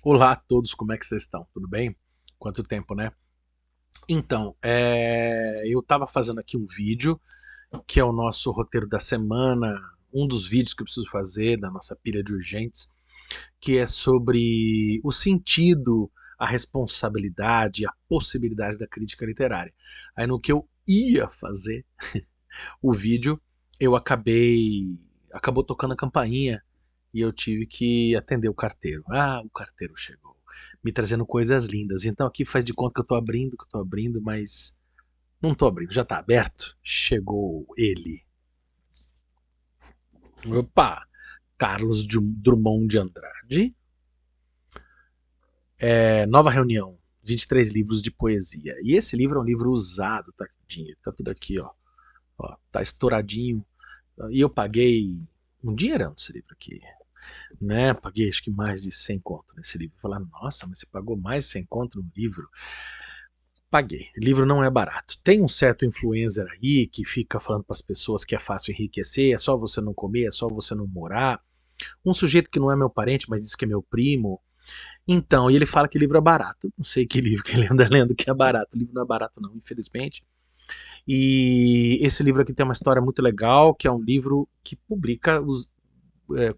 Olá a todos, como é que vocês estão? Tudo bem? Quanto tempo, né? Então, eu estava fazendo aqui um vídeo, que é o nosso roteiro da semana, um dos vídeos que eu preciso fazer da nossa pilha de urgentes, que é sobre o sentido, a responsabilidade, a possibilidade da crítica literária. Aí no que eu ia fazer o vídeo, eu acabou tocando a campainha e eu tive que atender o carteiro. Ah, o carteiro chegou, me trazendo coisas lindas. Então aqui faz de conta que eu tô abrindo, mas não tô abrindo, já tá aberto. Chegou ele. Opa! Carlos Drummond de Andrade. Nova reunião. 23 livros de poesia. E esse livro é um livro usado, tadinho. Tá tudo aqui, ó. Tá estouradinho. E eu paguei um dinheirão nesse livro aqui. Né? Paguei acho que mais de 100 conto nesse livro. Falar, nossa, mas você pagou mais de 100 conto no livro? Paguei. O livro não é barato. Tem um certo influencer aí que fica falando para as pessoas que é fácil enriquecer, é só você não comer, é só você não morar. Um sujeito que não é meu parente, mas diz que é meu primo. Então, e ele fala que livro é barato. Não sei que livro que ele anda lendo que é barato. O livro não é barato, não, infelizmente. E esse livro aqui tem uma história muito legal, que é um livro que publica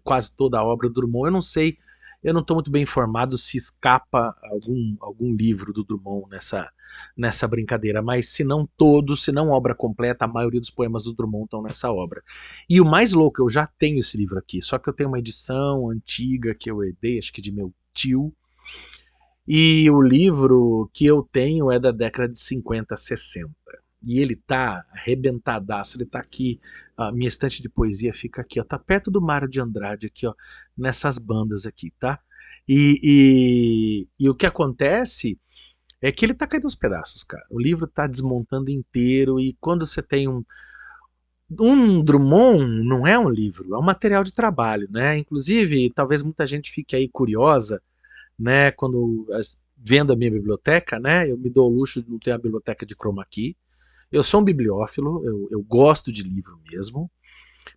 quase toda a obra do Drummond. Eu não sei, eu não estou muito bem informado se escapa algum livro do Drummond nessa brincadeira, mas se não todos, se não obra completa, a maioria dos poemas do Drummond estão nessa obra. E o mais louco, eu já tenho esse livro aqui, só que eu tenho uma edição antiga que eu herdei, acho que de meu tio, e o livro que eu tenho é da década de 50, 60. E ele tá arrebentadaço, ele tá aqui, a minha estante de poesia fica aqui, ó, tá perto do Mário de Andrade aqui, ó, nessas bandas aqui, tá? E o que acontece é que ele tá caindo aos pedaços, cara. O livro tá desmontando inteiro e quando você tem um Drummond não é um livro, é um material de trabalho, né? Inclusive, talvez muita gente fique aí curiosa, né, quando vendo a minha biblioteca, né, eu me dou o luxo de não ter a biblioteca de chroma key. Eu sou um bibliófilo, eu gosto de livro mesmo,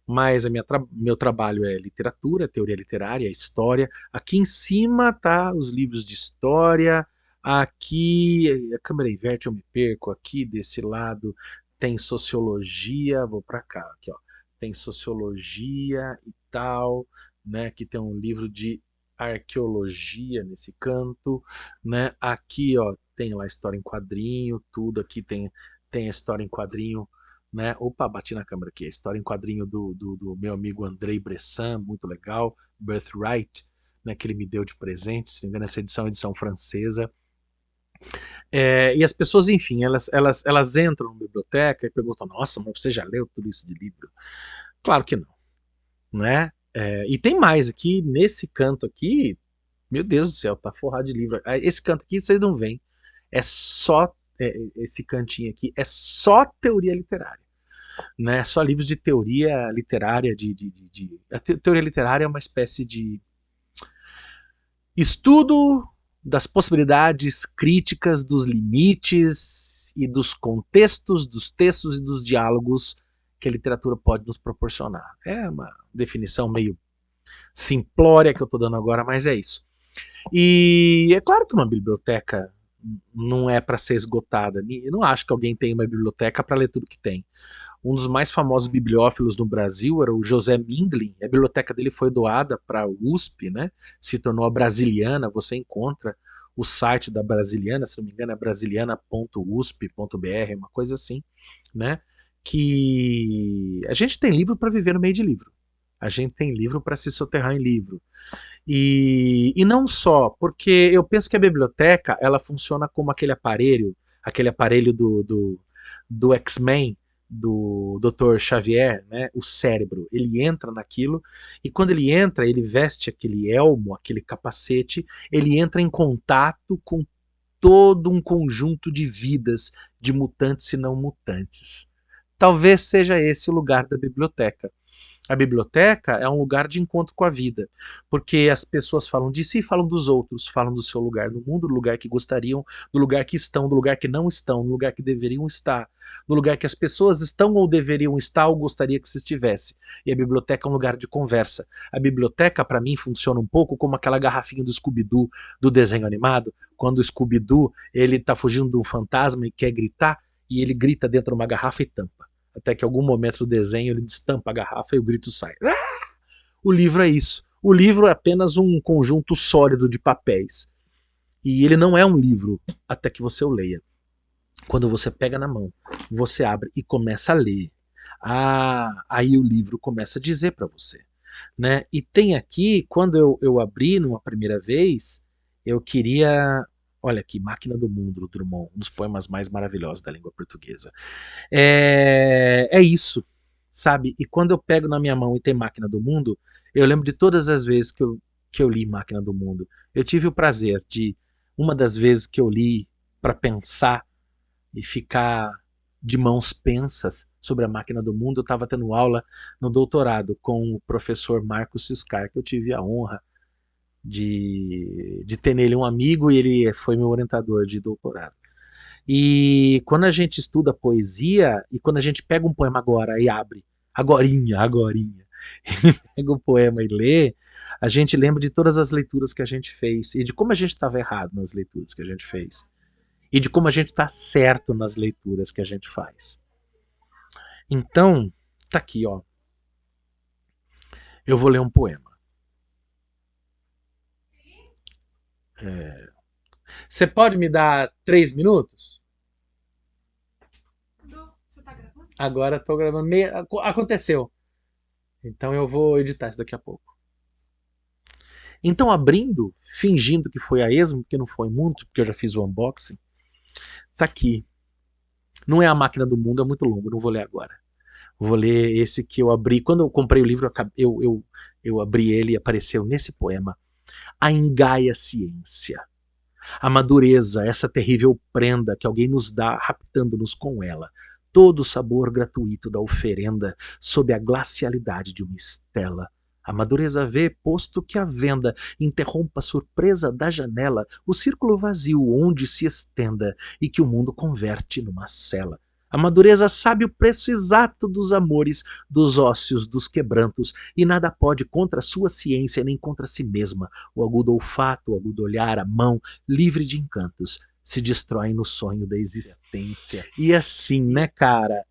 mas meu trabalho é literatura, teoria literária, história. Aqui em cima tá os livros de história. Aqui a câmera inverte, eu me perco. Aqui desse lado tem sociologia. Vou para cá, aqui ó. Tem sociologia e tal, né? Aqui tem um livro de arqueologia nesse canto, né? Aqui ó tem lá história em quadrinho, tudo aqui tem a história em quadrinho, né? Opa, bati na câmera aqui. A história em quadrinho do meu amigo Andrei Bressan, muito legal. Birthright, né, que ele me deu de presente. Se não me engano, essa edição é edição francesa. E as pessoas, enfim, elas entram na biblioteca e perguntam: Nossa, mas você já leu tudo isso de livro? Claro que não, né? E tem mais aqui, nesse canto aqui, meu Deus do céu, tá forrado de livro. Esse canto aqui vocês não veem. É só. Esse cantinho aqui é só teoria literária, né? Só livros de teoria literária, a teoria literária é uma espécie de estudo das possibilidades críticas, dos limites e dos contextos, dos textos e dos diálogos que a literatura pode nos proporcionar. É uma definição meio simplória que eu estou dando agora, mas é isso. E é claro que uma biblioteca não é para ser esgotada. Eu não acho que alguém tenha uma biblioteca para ler tudo que tem. Um dos mais famosos bibliófilos no Brasil era o José Mindlin. A biblioteca dele foi doada para a USP, né? Se tornou a Brasiliana. Você encontra o site da Brasiliana, se não me engano, é brasiliana.usp.br, uma coisa assim, né? Que a gente tem livro para viver no meio de livro. A gente tem livro para se soterrar em livro. E não só, porque eu penso que a biblioteca ela funciona como aquele aparelho do X-Men, do Dr. Xavier, né? O cérebro. Ele entra naquilo e quando ele entra, ele veste aquele elmo, aquele capacete, ele entra em contato com todo um conjunto de vidas, de mutantes e não mutantes. Talvez seja esse o lugar da biblioteca. A biblioteca é um lugar de encontro com a vida, porque as pessoas falam de si, falam dos outros, falam do seu lugar no mundo, do lugar que gostariam, do lugar que estão, do lugar que não estão, do lugar que deveriam estar, do lugar que as pessoas estão ou deveriam estar ou gostaria que se estivesse. E a biblioteca é um lugar de conversa. A biblioteca, para mim, funciona um pouco como aquela garrafinha do Scooby-Doo do desenho animado, quando o Scooby-Doo ele tá fugindo de um fantasma e quer gritar, e ele grita dentro de uma garrafa e tampa. Até que em algum momento do desenho ele destampa a garrafa e o grito sai. O livro é isso. O livro é apenas um conjunto sólido de papéis. E ele não é um livro até que você o leia. Quando você pega na mão, você abre e começa a ler. Aí o livro começa a dizer para você. Né? E tem aqui, quando eu abri numa primeira vez, eu queria. Olha aqui, Máquina do Mundo, do Drummond, um dos poemas mais maravilhosos da língua portuguesa. É isso, sabe? E quando eu pego na minha mão e tem Máquina do Mundo, eu lembro de todas as vezes que eu li Máquina do Mundo. Eu tive o prazer de, uma das vezes que eu li para pensar e ficar de mãos pensas sobre a Máquina do Mundo, eu estava tendo aula no doutorado com o professor Marcos Ciscar, que eu tive a honra de ter nele um amigo e ele foi meu orientador de doutorado. E quando a gente estuda poesia, e quando a gente pega um poema agora e abre, agorinha, pega o poema e lê, a gente lembra de todas as leituras que a gente fez, e de como a gente estava errado nas leituras que a gente fez, e de como a gente está certo nas leituras que a gente faz. Então, tá aqui, ó. Eu vou ler um poema. Você pode me dar 3 minutos? Você tá gravando? Agora estou gravando. Aconteceu. Então eu vou editar isso daqui a pouco. Então, abrindo, fingindo que foi a esmo, porque não foi muito, porque eu já fiz o unboxing, tá aqui. Não é a Máquina do Mundo, é muito longo, não vou ler agora. Vou ler esse que eu abri. Quando eu comprei o livro, eu abri ele e apareceu nesse poema. A ingaia ciência. A madureza, essa terrível prenda que alguém nos dá, raptando-nos com ela. Todo o sabor gratuito da oferenda, sob a glacialidade de uma estela. A madureza vê, posto que a venda interrompa a surpresa da janela, o círculo vazio onde se estenda e que o mundo converte numa cela. A madureza sabe o preço exato dos amores, dos ócios, dos quebrantos, e nada pode contra a sua ciência nem contra si mesma. O agudo olfato, o agudo olhar, a mão, livre de encantos, se destroem no sonho da existência. E assim, né, cara?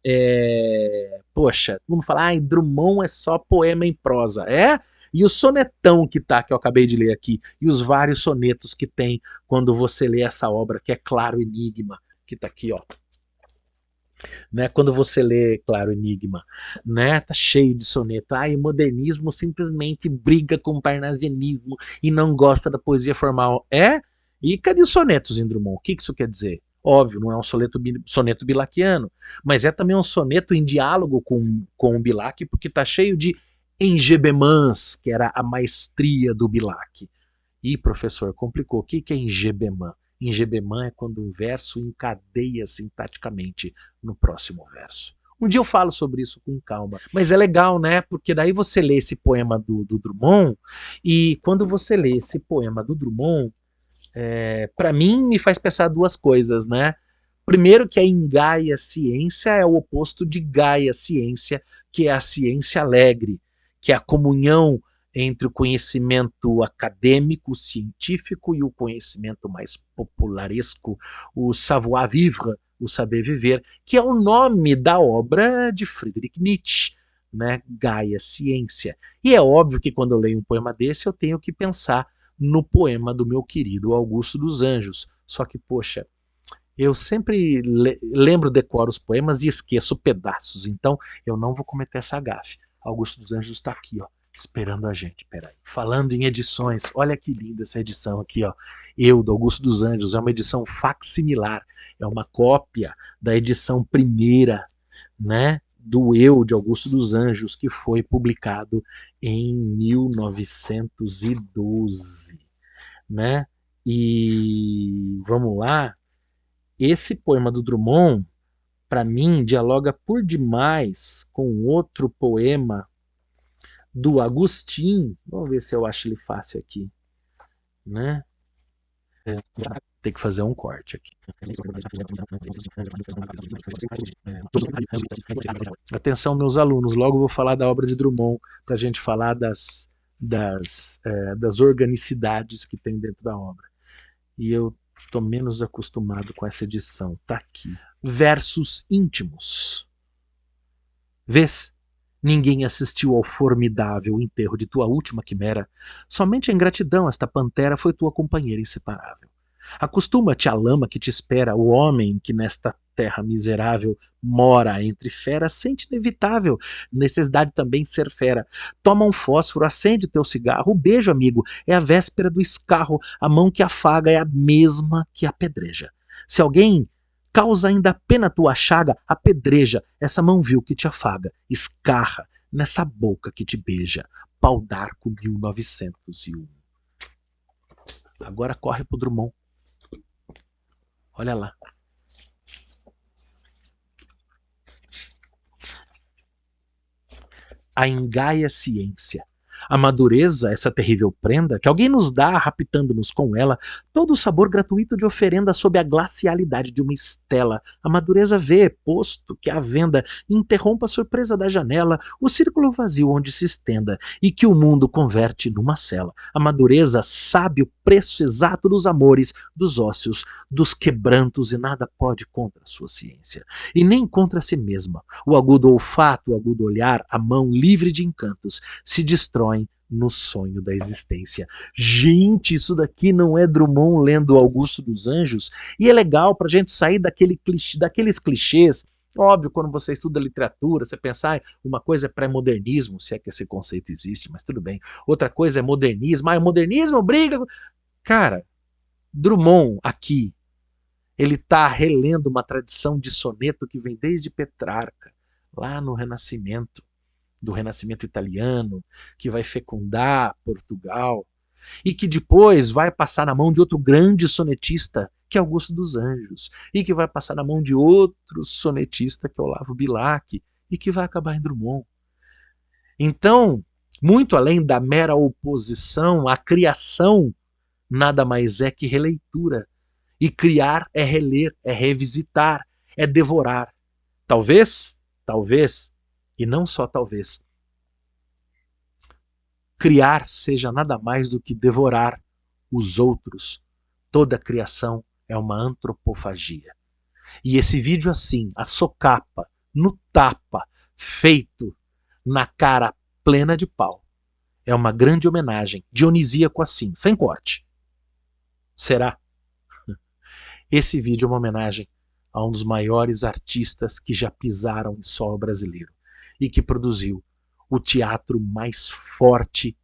Poxa, todo mundo fala, Drummond é só poema em prosa. É? E o sonetão que tá, que eu acabei de ler aqui, e os vários sonetos que tem quando você lê essa obra, que é Claro Enigma, que tá aqui, ó. Né? Quando você lê, claro, Enigma, né? Tá cheio de soneto. O modernismo simplesmente briga com o parnasianismo e não gosta da poesia formal. E cadê os sonetos em Drummond? O que isso quer dizer? Óbvio, não é um soneto bilaquiano, mas é também um soneto em diálogo com o Bilac, porque tá cheio de engebemãs, que era a maestria do Bilac. Ih, professor, complicou. O que é engebemã? Engebemã é quando um verso encadeia sintaticamente no próximo verso. Um dia eu falo sobre isso com calma. Mas é legal, né? Porque daí você lê esse poema do Drummond, e quando você lê esse poema do Drummond, para mim me faz pensar duas coisas, né? Primeiro que a Ingaia ciência é o oposto de Gaia ciência, que é a ciência alegre, que é a comunhão entre o conhecimento acadêmico, científico e o conhecimento mais popularesco, o savoir-vivre, o saber viver, que é o nome da obra de Friedrich Nietzsche, né? Gaia ciência. E é óbvio que quando eu leio um poema desse, eu tenho que pensar no poema do meu querido Augusto dos Anjos. Só que, poxa, eu sempre lembro, decoro os poemas e esqueço pedaços, então eu não vou cometer essa gafe. Augusto dos Anjos está aqui, ó, esperando a gente. Peraí. Falando em edições, olha que linda essa edição aqui, ó. Eu, do Augusto dos Anjos, é uma edição facsimilar, é uma cópia da edição primeira, né? Do Eu, de Augusto dos Anjos, que foi publicado em 1912, né? E vamos lá, esse poema do Drummond, para mim, dialoga por demais com outro poema do Agostinho. Vamos ver se eu acho ele fácil aqui, né? Tem que fazer um corte aqui. Atenção, meus alunos, logo vou falar da obra de Drummond para a gente falar das organicidades que tem dentro da obra. E eu estou menos acostumado com essa edição. Tá aqui. Versos íntimos. Vês? Ninguém assistiu ao formidável enterro de tua última quimera. Somente a ingratidão, esta pantera, foi tua companheira inseparável. Acostuma-te à lama que te espera, o homem que nesta terra miserável mora entre feras, sente inevitável necessidade também ser fera. Toma um fósforo, acende teu cigarro, o beijo, amigo, é a véspera do escarro, a mão que afaga é a mesma que apedreja. Se alguém causa ainda pena tua chaga, apedreja essa mão vil que te afaga, escarra nessa boca que te beija. Pau d'Arco 1901. Agora corre pro Drummond. Olha lá. A engaia ciência. A madureza, essa terrível prenda, que alguém nos dá, raptando-nos com ela, todo o sabor gratuito de oferenda sob a glacialidade de uma estela. A madureza vê, posto que a venda interrompa a surpresa da janela, o círculo vazio onde se estenda, e que o mundo converte numa cela. A madureza sabe o preço exato dos amores, dos ócios, dos quebrantos, e nada pode contra a sua ciência, e nem contra si mesma. O agudo olfato, o agudo olhar, a mão livre de encantos, se destroem no sonho da existência. Gente, isso daqui não é Drummond lendo Augusto dos Anjos? E é legal pra gente sair daqueles clichês. Óbvio, quando você estuda literatura, você pensa, uma coisa é pré-modernismo, se é que esse conceito existe, mas tudo bem. Outra coisa é modernismo. O modernismo briga. Cara, Drummond aqui, ele está relendo uma tradição de soneto que vem desde Petrarca, lá no Renascimento, do Renascimento italiano, que vai fecundar Portugal, e que depois vai passar na mão de outro grande sonetista, que é Augusto dos Anjos, e que vai passar na mão de outro sonetista, que é Olavo Bilac, e que vai acabar em Drummond. Então, muito além da mera oposição, a criação nada mais é que releitura. E criar é reler, é revisitar, é devorar. Talvez, e não só talvez, criar seja nada mais do que devorar os outros. Toda criação é uma antropofagia. E esse vídeo assim, a socapa, no tapa, feito na cara plena de pau, é uma grande homenagem, dionisíaco assim, sem corte. Será? Esse vídeo é uma homenagem a um dos maiores artistas que já pisaram em solo brasileiro e que produziu o teatro mais forte,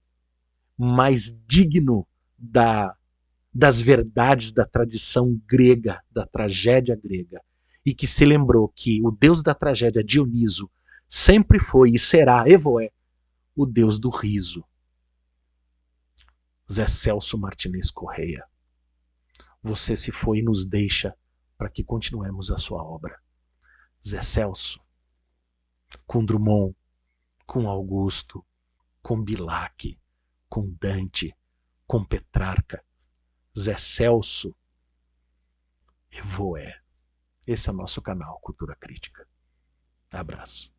mais digno das verdades da tradição grega, da tragédia grega, e que se lembrou que o deus da tragédia, Dioniso, sempre foi e será, Evoé, o deus do riso. Zé Celso Martinez Correia, você se foi e nos deixa para que continuemos a sua obra. Zé Celso, com Drummond, com Augusto, com Bilac, com Dante, com Petrarca, Zé Celso, Evoé. Esse é o nosso canal Cultura Crítica. Abraço.